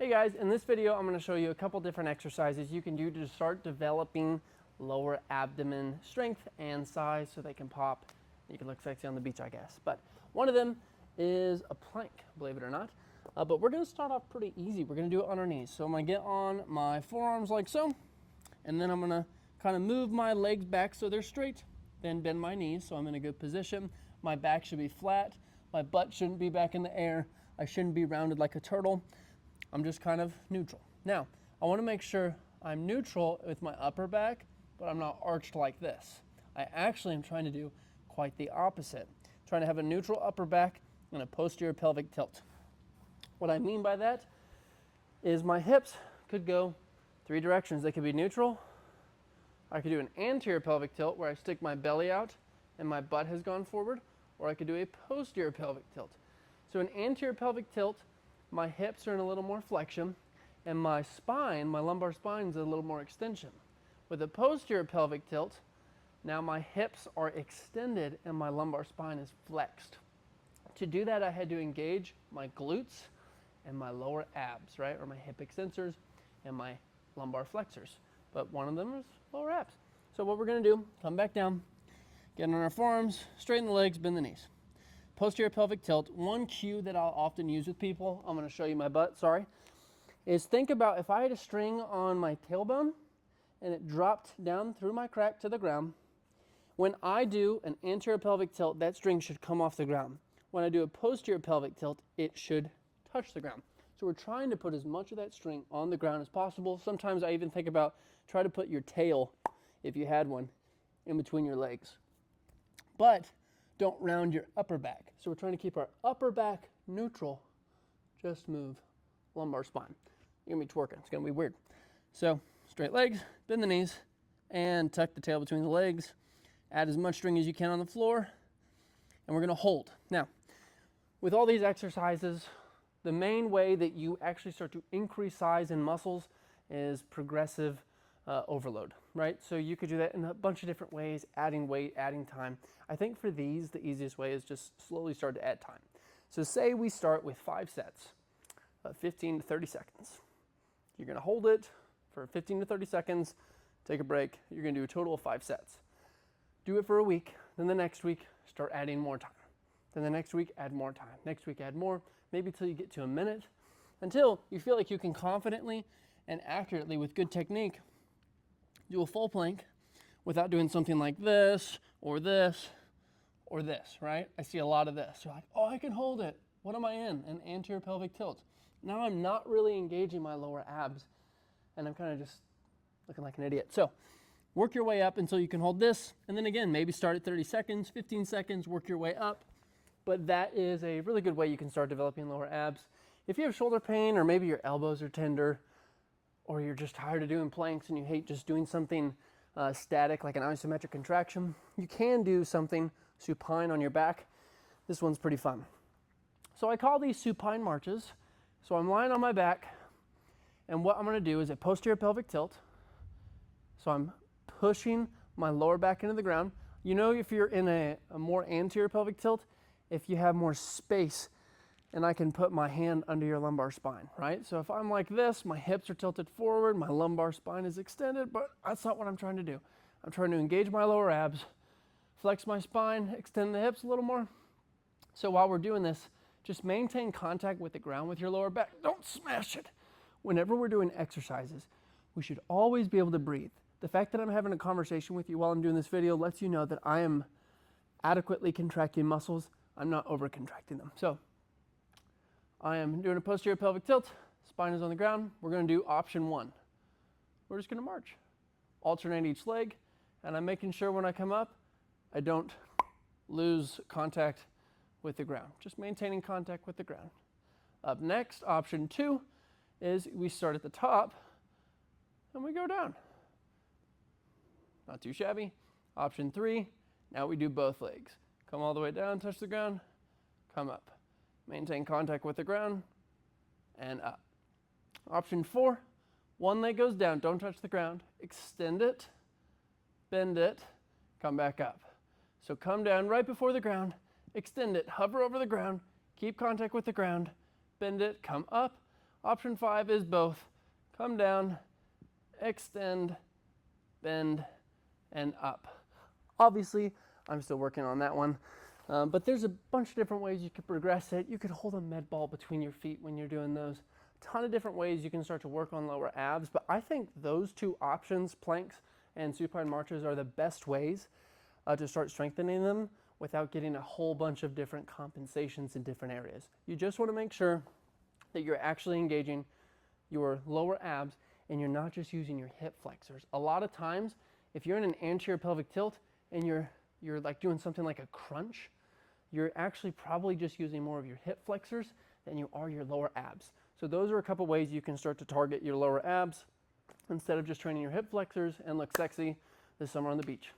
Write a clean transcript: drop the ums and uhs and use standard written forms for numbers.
Hey guys, in this video I'm going to show you a couple different exercises you can do to start developing lower abdomen strength and size so they can pop. You can look sexy on the beach, I guess. But one of them is a plank, believe it or not. But we're going to start off pretty easy. We're going to do it on our knees. So I'm going to get on my forearms like so, and then I'm going to kind of move my legs back so they're straight, then bend my knees so I'm in a good position. My back should be flat. My butt shouldn't be back in the air. I shouldn't be rounded like a turtle. I'm just kind of neutral. Now, I want to make sure I'm neutral with my upper back, but I'm not arched like this. I actually am trying to do quite the opposite. Trying to have a neutral upper back and a posterior pelvic tilt. What I mean by that is my hips could go three directions. They could be neutral. I could do an anterior pelvic tilt where I stick my belly out and my butt has gone forward, or I could do a posterior pelvic tilt. So an anterior pelvic tilt, my hips are in a little more flexion, and my spine, my lumbar spine, is a little more extension. With a posterior pelvic tilt, now my hips are extended and my lumbar spine is flexed. To do that, I had to engage my glutes and my lower abs, right? Or my hip extensors and my lumbar flexors. But one of them is lower abs. So what we're gonna do, come back down, get on our forearms, straighten the legs, bend the knees. Posterior pelvic tilt. One cue that I'll often use with people, I'm going to show you my butt, sorry, is think about if I had a string on my tailbone and it dropped down through my crack to the ground. When I do an anterior pelvic tilt, that string should come off the ground. When I do a posterior pelvic tilt, it should touch the ground. So we're trying to put as much of that string on the ground as possible. Sometimes I even think about try to put your tail, if you had one, in between your legs. But don't round your upper back. So we're trying to keep our upper back neutral. Just move lumbar spine. You're gonna be twerking, it's gonna be weird. So straight legs, bend the knees, and tuck the tail between the legs. Add as much string as you can on the floor, and we're gonna hold. Now, with all these exercises, the main way that you actually start to increase size in muscles is progressive overload, right? So you could do that in a bunch of different ways, adding weight, adding time. I think for these, the easiest way is just slowly start to add time. So say we start with 5 sets, 15 to 30 seconds. You're gonna hold it for 15 to 30 seconds, take a break. You're gonna do a total of 5 sets. Do it for a week, then the next week, start adding more time. Then the next week, add more time. Next week, add more, maybe until you get to a minute, until you feel like you can confidently and accurately, with good technique, do a full plank without doing something like this, or this, or this, right? I see a lot of this. You're like, oh, I can hold it. What am I in? An anterior pelvic tilt. Now I'm not really engaging my lower abs, and I'm kind of just looking like an idiot. So work your way up until you can hold this, and then again, maybe start at 30 seconds, 15 seconds, work your way up. But that is a really good way you can start developing lower abs. If you have shoulder pain, or maybe your elbows are tender, or you're just tired of doing planks and you hate just doing something static like an isometric contraction, you can do something supine on your back. This one's pretty fun. So I call these supine marches. So I'm lying on my back, and what I'm going to do is a posterior pelvic tilt. So I'm pushing my lower back into the ground. You know, if you're in a more anterior pelvic tilt, if you have more space, and I can put my hand under your lumbar spine, right? So if I'm like this, my hips are tilted forward, my lumbar spine is extended, but that's not what I'm trying to do. I'm trying to engage my lower abs, flex my spine, extend the hips a little more. So while we're doing this, just maintain contact with the ground with your lower back. Don't smash it. Whenever we're doing exercises, we should always be able to breathe. The fact that I'm having a conversation with you while I'm doing this video lets you know that I am adequately contracting muscles. I'm not over contracting them. So I am doing a posterior pelvic tilt, spine is on the ground. We're gonna do option 1. We're just gonna march. Alternate each leg, and I'm making sure when I come up, I don't lose contact with the ground. Just maintaining contact with the ground. Up next, option 2 is we start at the top and we go down. Not too shabby. Option 3, now we do both legs. Come all the way down, touch the ground, come up. Maintain contact with the ground, and up. Option 4, one leg goes down, don't touch the ground. Extend it, bend it, come back up. So come down right before the ground, extend it, hover over the ground, keep contact with the ground, bend it, come up. Option 5 is both. Come down, extend, bend, and up. Obviously, I'm still working on that one, but there's a bunch of different ways you could progress it. You could hold a med ball between your feet when you're doing those. A ton of different ways you can start to work on lower abs, but I think those two options, planks and supine marches, are the best ways to start strengthening them without getting a whole bunch of different compensations in different areas. You just want to make sure that you're actually engaging your lower abs and you're not just using your hip flexors. A lot of times, if you're in an anterior pelvic tilt and you're like doing something like a crunch, you're actually probably just using more of your hip flexors than you are your lower abs. So those are a couple ways you can start to target your lower abs instead of just training your hip flexors and look sexy this summer on the beach.